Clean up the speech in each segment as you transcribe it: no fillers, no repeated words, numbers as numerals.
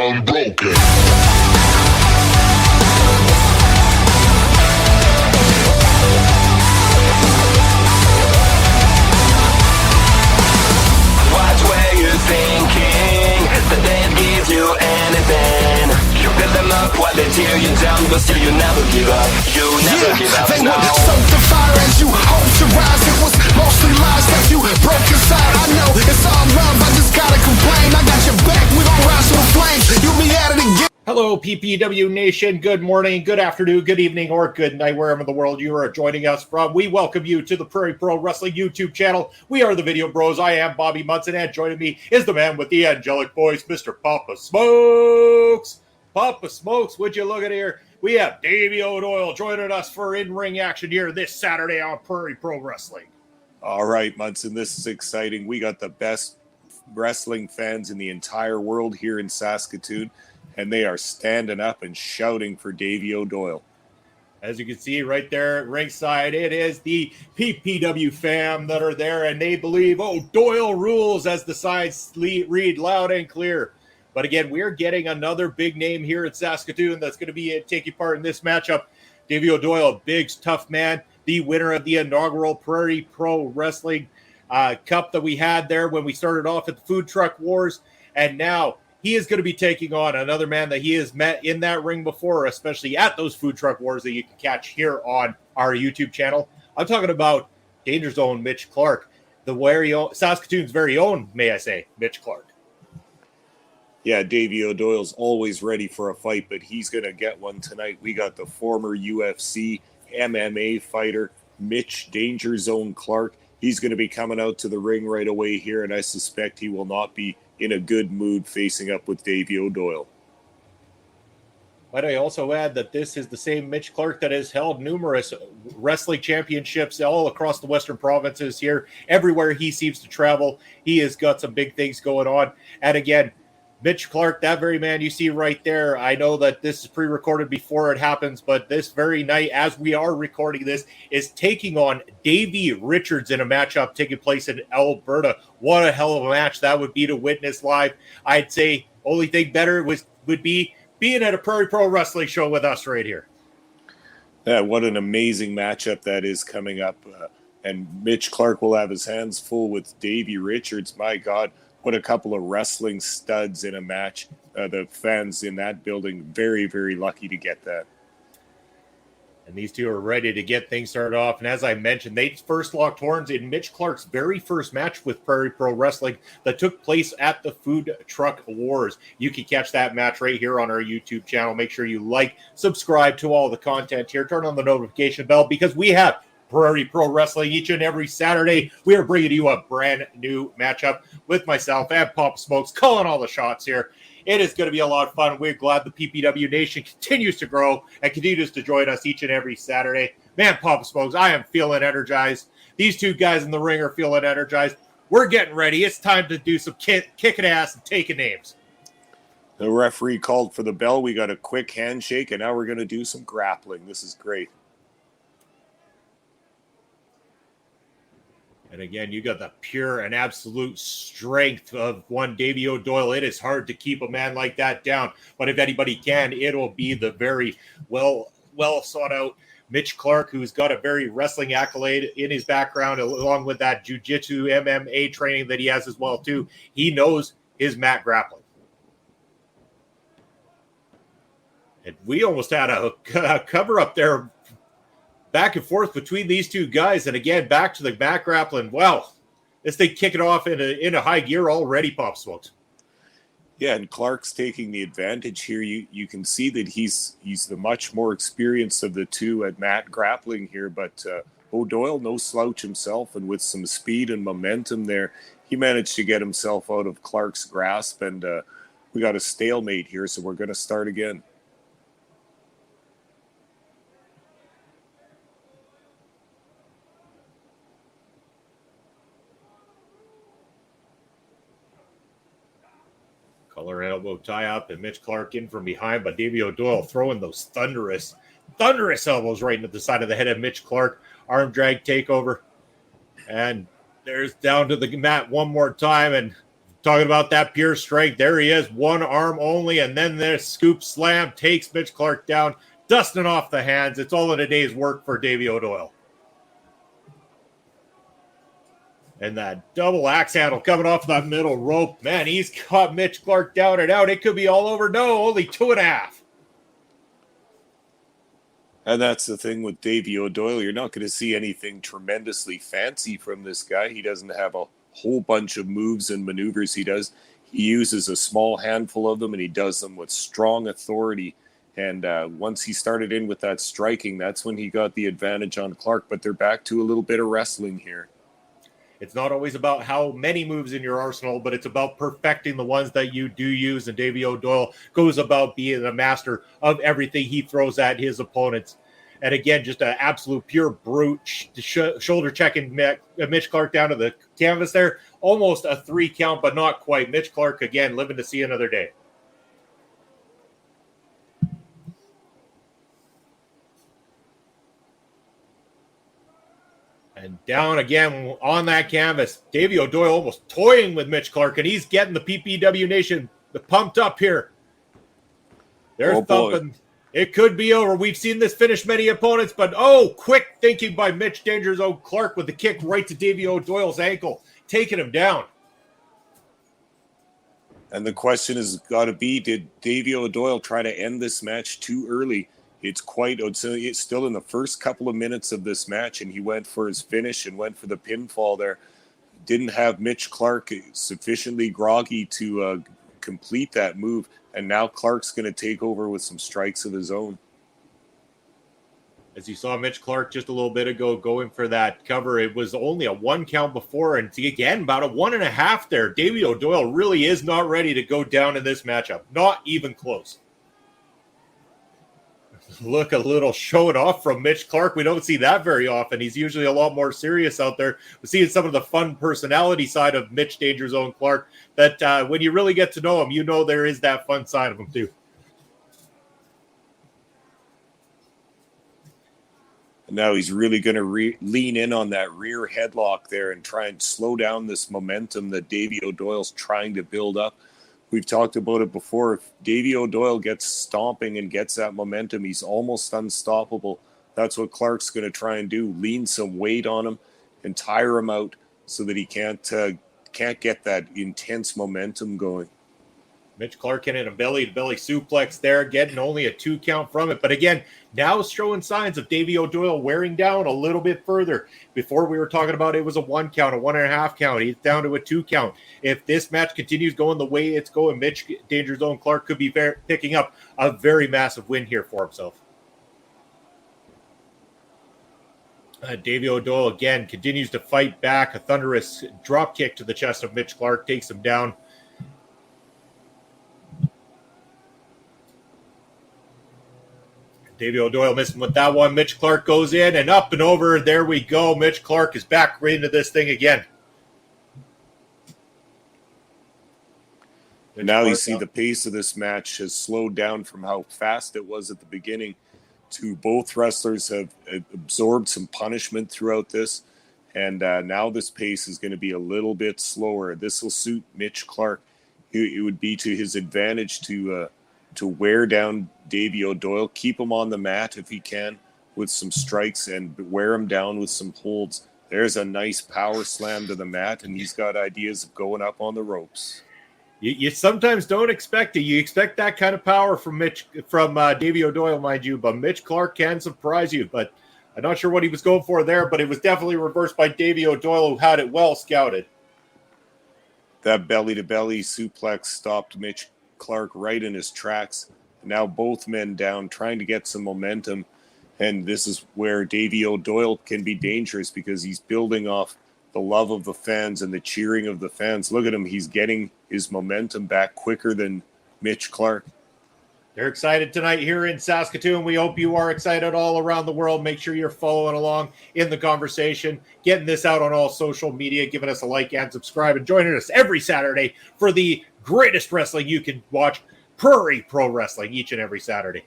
unbroken. Watch where you're thinking, that they give you anything. You build them up while they tear you down, but still you never give up. You never give up. They No. would soak the fire as you hope to rise. It was mostly lies that you broke inside. I know it's all love, I just gotta complain. I got your back, we gon' rise to the flames. You'll be at it again. Hello, PPW Nation. Good morning, good afternoon, good evening, or good night, wherever in the world you are joining us from. We welcome you to the Prairie Pro Wrestling YouTube channel. We are the Video Bros. I am Bobby Munson, and joining me is the man with the angelic voice, Mr. Papa Smokes. Papa Smokes, would you look at here? We have Davey Doyle joining us for in-ring action here this Saturday on Prairie Pro Wrestling. All right, Munson, this is exciting. We got the best wrestling fans in the entire world here in Saskatoon, and they are standing up and shouting for Davey Doyle. As you can see right there at ringside, it is the PPW fam that are there, and they believe, Doyle rules, as the signs read loud and clear. But again, we're getting another big name here at Saskatoon that's going to be taking part in this matchup. Davey Doyle, a big, tough man, the winner of the inaugural Prairie Pro Wrestling Cup that we had there when we started off at the Food Truck Wars. And now he is going to be taking on another man that he has met in that ring before, especially at those Food Truck Wars that you can catch here on our YouTube channel. I'm talking about Danger Zone Mitch Clark, Saskatoon's very own, may I say, Mitch Clark. Yeah, Davey Doyle's always ready for a fight, but he's going to get one tonight. We got the former UFC MMA fighter, Mitch Danger Zone Clark. He's going to be coming out to the ring right away here, and I suspect he will not be in a good mood facing up with Davey Doyle. But I also add that this is the same Mitch Clark that has held numerous wrestling championships all across the Western provinces here. Everywhere he seems to travel, he has got some big things going on. And again, Mitch Clark, that very man you see right there, I know that this is pre-recorded before it happens, but this very night, as we are recording this, is taking on Davey Richards in a matchup taking place in Alberta. What a hell of a match that would be to witness live. I'd say only thing better would be being at a Prairie Pro Wrestling show with us right here. Yeah, what an amazing matchup that is coming up. And Mitch Clark will have his hands full with Davey Richards. My God, what a couple of wrestling studs in a match. The fans in that building, very, very lucky to get that. And these two are ready to get things started off. And as I mentioned, they first locked horns in Mitch Clark's very first match with Prairie Pro Wrestling that took place at the Food Truck Wars. You can catch that match right here on our YouTube channel. Make sure you like, subscribe to all the content here. Turn on the notification bell because we have Prairie Pro Wrestling each and every Saturday. We are bringing you a brand new matchup with myself and Papa Smokes calling all the shots here. It is going to be a lot of fun. We're glad the PPW Nation continues to grow and continues to join us each and every Saturday. Man, Papa Smokes, I am feeling energized. These two guys in the ring are feeling energized. We're getting ready. It's time to do some kicking ass and taking names. The referee called for the bell. We got a quick handshake, and now we're going to do some grappling. This is great. And again, you got the pure and absolute strength of one Davey Doyle. It is hard to keep a man like that down. But if anybody can, it'll be the very well sought out Mitch Clark, who's got a very wrestling accolade in his background, along with that jiu-jitsu MMA training that he has as well, too. He knows his mat grappling. And we almost had a cover up there back and forth between these two guys. And again, back to the back grappling. Wow, this thing kicking off in a high gear already, Pop Smokes. Yeah, and Clark's taking the advantage here. You can see that he's the much more experienced of the two at mat grappling here. But Doyle, no slouch himself, and with some speed and momentum there, he managed to get himself out of Clark's grasp. And we got a stalemate here, so we're going to start again. Collar elbow tie up and Mitch Clark in from behind, but Davey Doyle throwing those thunderous elbows right into the side of the head of Mitch Clark. Arm drag takeover. And there's down to the mat one more time. And Talking about that pure strength, there he is, one arm only, and then this scoop slam takes Mitch Clark down, dusting off the hands. It's all in a day's work for Davey O'Doyle. And that double axe handle coming off that middle rope. Man, he's caught Mitch Clark down and out. It could be all over. No, only 2.5. And that's the thing with Davey O'Doyle. You're not going to see anything tremendously fancy from this guy. He doesn't have a whole bunch of moves and maneuvers he does. He uses a small handful of them, and he does them with strong authority. And once he started in with that striking, that's when he got the advantage on Clark. But they're back to a little bit of wrestling here. It's not always about how many moves in your arsenal, but it's about perfecting the ones that you do use. And Davey O'Doyle goes about being a master of everything he throws at his opponents. And again, just an absolute pure brute, shoulder checking Mitch Clark down to the canvas there. Almost a 3 count, but not quite. Mitch Clark, again, living to see another day. And down again on that canvas. Davey O'Doyle almost toying with Mitch Clark, and he's getting the PPW Nation pumped up here. They're thumping. Boy. It could be over. We've seen this finish many opponents, but quick thinking by Mitch Danger Zone Clark with the kick right to Davey O'Doyle's ankle, taking him down. And the question has got to be, did Davey O'Doyle try to end this match too early? It's still in the first couple of minutes of this match, and he went for his finish and went for the pinfall there. Didn't have Mitch Clark sufficiently groggy to complete that move, and now Clark's going to take over with some strikes of his own. As you saw Mitch Clark just a little bit ago going for that cover, it was only a 1 count before, and again, about a 1.5 there. Davey O'Doyle really is not ready to go down in this matchup. Not even close. Look, a little showing off from Mitch Clark. We don't see that very often. He's usually a lot more serious out there. We're seeing some of the fun personality side of Mitch Danger Zone Clark that when you really get to know him, you know there is that fun side of him too. And now he's really going to lean in on that rear headlock there and try and slow down this momentum that Davey O'Doyle's trying to build up. We've talked about it before. If Davey O'Doyle gets stomping and gets that momentum, he's almost unstoppable. That's what Clark's going to try and do, lean some weight on him and tire him out so that he can't get that intense momentum going. Mitch Clark in a belly-to-belly suplex there, getting only a 2 count from it. But again, now showing signs of Davey O'Doyle wearing down a little bit further. Before we were talking about it was a 1 count, a 1.5 count. He's down to a 2 count. If this match continues going the way it's going, Mitch Danger Zone Clark could be picking up a very massive win here for himself. Davey O'Doyle again continues to fight back. A thunderous drop kick to the chest of Mitch Clark takes him down. Davey O'Doyle missing with that one. Mitch Clark goes in and up and over. There we go. Mitch Clark is back right into this thing again. And now you see the pace of this match has slowed down from how fast it was at the beginning to both wrestlers have absorbed some punishment throughout this. And now this pace is going to be a little bit slower. This will suit Mitch Clark. It would be to his advantage to wear down Davey O'Doyle, keep him on the mat if he can with some strikes and wear him down with some holds. There's a nice power slam to the mat, and he's got ideas of going up on the ropes. You sometimes don't expect it. You expect that kind of power from Davey O'Doyle, mind you, but Mitch Clark can surprise you. But I'm not sure what he was going for there, but it was definitely reversed by Davey O'Doyle, who had it well scouted. That belly-to-belly suplex stopped Mitch Clark right in his tracks. Now both men down, trying to get some momentum. And this is where Davey O'Doyle can be dangerous because he's building off the love of the fans and the cheering of the fans. Look at him. He's getting his momentum back quicker than Mitch Clark. They're excited tonight here in Saskatoon. We hope you are excited all around the world. Make sure you're following along in the conversation, getting this out on all social media, giving us a like and subscribe, and joining us every Saturday for the greatest wrestling you can watch, Prairie Pro Wrestling, each and every Saturday.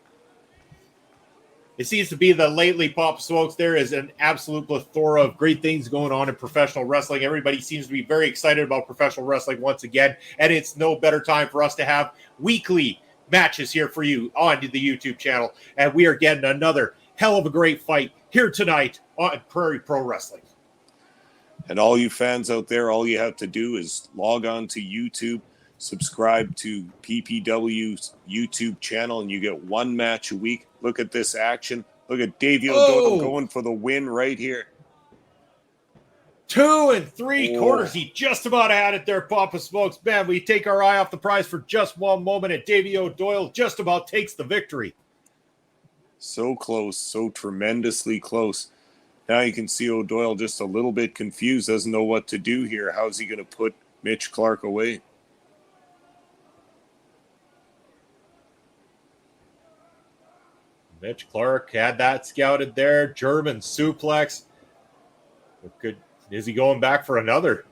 It seems to be that lately, Papa Smokes, there is an absolute plethora of great things going on in professional wrestling. Everybody seems to be very excited about professional wrestling once again, and it's no better time for us to have weekly matches here for you on the YouTube channel. And we are getting another hell of a great fight here tonight on Prairie Pro Wrestling. And all you fans out there, all you have to do is log on to YouTube, subscribe to PPW's YouTube channel, and you get one match a week. Look at this action. Look at Davey Doyle going for the win right here. 2 3/4. He just about had it there, Papa Smokes. Man, we take our eye off the prize for just one moment, and Davey Doyle just about takes the victory. So close, so tremendously close. Now you can see O'Doyle just a little bit confused, doesn't know what to do here. How's he going to put Mitch Clark away? Mitch Clark had that scouted there. German suplex. Is he going back for another?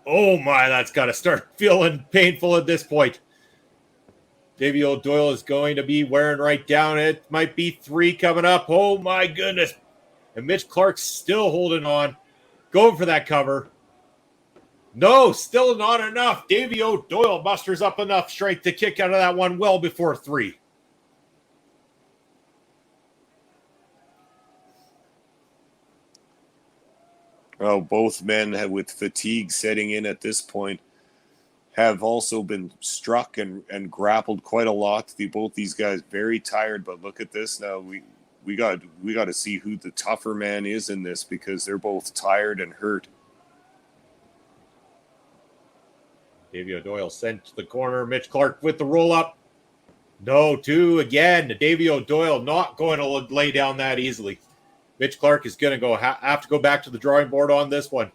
Oh my, that's got to start feeling painful at this point. Davey Doyle is going to be wearing right down. It might be 3 coming up. Oh my goodness. And Mitch Clark's still holding on. Going for that cover. No, still not enough. Davey Doyle musters up enough strength to kick out of that one well before 3. Well, both men have, with fatigue setting in at this point, have also been struck and grappled quite a lot. Both these guys very tired, but look at this now. We got to see who the tougher man is in this, because they're both tired and hurt. Davey Doyle sent to the corner. Mitch Clark with the roll up. No, 2 again. Davey Doyle not going to lay down that easily. Mitch Clark is going to have to go back to the drawing board on this one.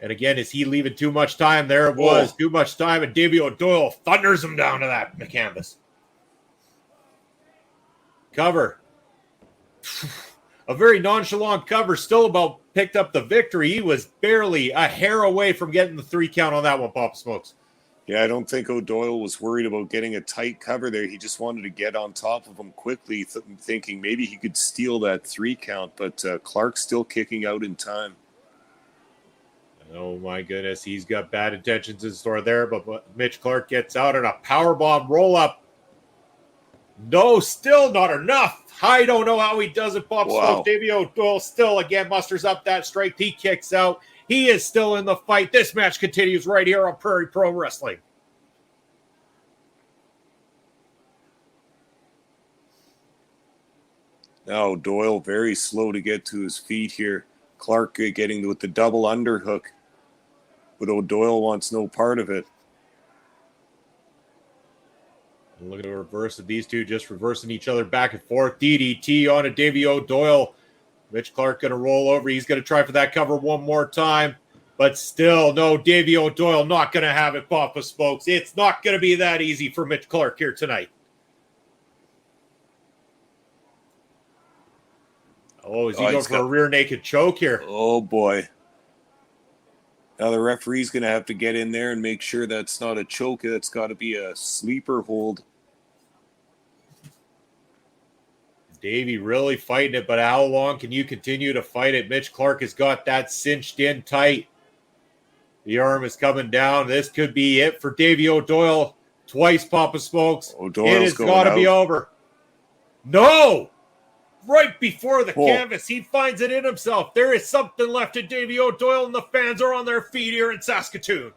And again, is he leaving too much time? There it was. Too much time, and Davey Doyle thunders him down to that canvas. Cover. A very nonchalant cover. Still about picked up the victory. He was barely a hair away from getting the 3 count on that one, Papa Smokes. Yeah, I don't think O'Doyle was worried about getting a tight cover there. He just wanted to get on top of him quickly, thinking maybe he could steal that 3 count, but Clark's still kicking out in time. Oh, my goodness. He's got bad intentions in store there, but Mitch Clark gets out in a powerbomb roll-up. No, still not enough. I don't know how he does it, Bob. Wow. Davey Doyle still, again, musters up that strength. He kicks out. He is still in the fight. This match continues right here on Prairie Pro Wrestling. Now Doyle very slow to get to his feet here. Clark getting with the double underhook. But O'Doyle wants no part of it. Look at the reverse of these two just reversing each other back and forth. DDT on a Davey Doyle. Mitch Clark going to roll over. He's going to try for that cover one more time. But still, no, Davey Doyle not going to have it, Papa Smokes. It's not going to be that easy for Mitch Clark here tonight. Oh, is he going for a rear naked choke here? Oh, boy. Now the referee's going to have to get in there and make sure that's not a choke. That's got to be a sleeper hold. Davey really fighting it, but how long can you continue to fight it? Mitch Clark has got that cinched in tight. The arm is coming down. This could be it for Davey Doyle. Twice, Papa Smokes. It has got to be over. No! Right before the canvas, he finds it in himself. There is something left in Davey Doyle, and the fans are on their feet here in Saskatoon.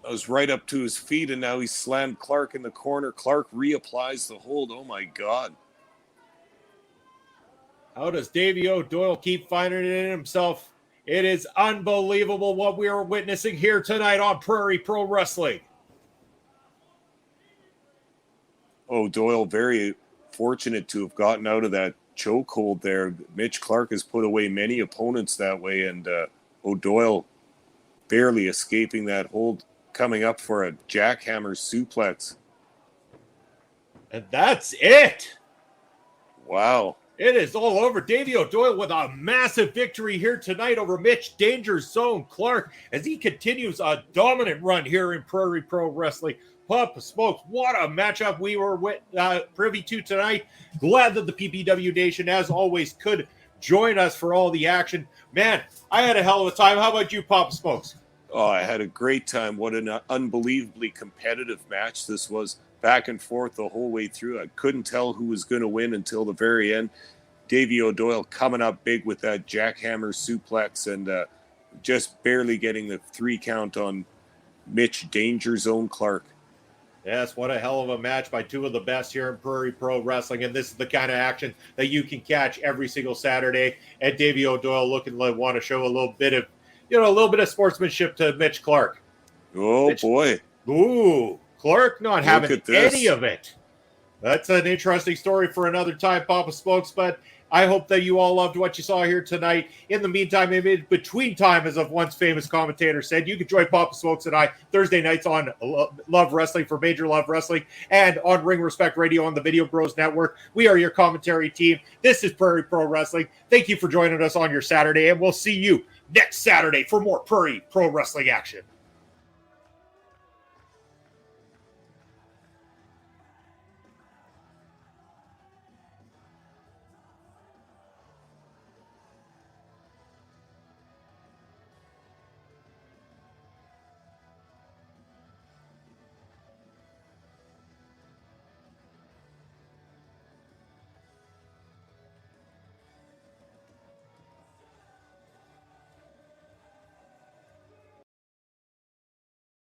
That was right up to his feet, and now he slammed Clark in the corner. Clark reapplies the hold. Oh, my God. How does Davey Doyle keep finding it in himself? It is unbelievable what we are witnessing here tonight on Prairie Pro Wrestling. Oh, Doyle very fortunate to have gotten out of that chokehold there. Mitch Clark has put away many opponents that way, and O'Doyle barely escaping that hold, coming up for a jackhammer suplex. And that's it. Wow. It is all over. Davey Doyle with a massive victory here tonight over Mitch Danger Zone Clark as he continues a dominant run here in Prairie Pro Wrestling. Papa Smokes, what a matchup we were privy to tonight. Glad that the PPW Nation, as always, could join us for all the action. Man, I had a hell of a time. How about you, Papa Smokes? Oh, I had a great time. What an unbelievably competitive match this was. Back and forth the whole way through. I couldn't tell who was going to win until the very end. Davey Doyle coming up big with that jackhammer suplex and just barely getting the 3 count on Mitch Danger Zone Clark. Yes, what a hell of a match by two of the best here in Prairie Pro Wrestling. And this is the kind of action that you can catch every single Saturday. And Davey Doyle looking to want to show a little bit of sportsmanship to Mitch Clark. Oh, Mitch, boy. Ooh, Clark not having any of it. That's an interesting story for another time, Papa Smokes, but I hope that you all loved what you saw here tonight. In the meantime, in between time, as of once famous commentator said, you can join Papa Smokes and I Thursday nights on Love Wrestling for Major Love Wrestling and on Ring Respect Radio on the Video Bros Network. We are your commentary team. This is Prairie Pro Wrestling. Thank you for joining us on your Saturday, and we'll see you next Saturday for more Prairie Pro Wrestling action.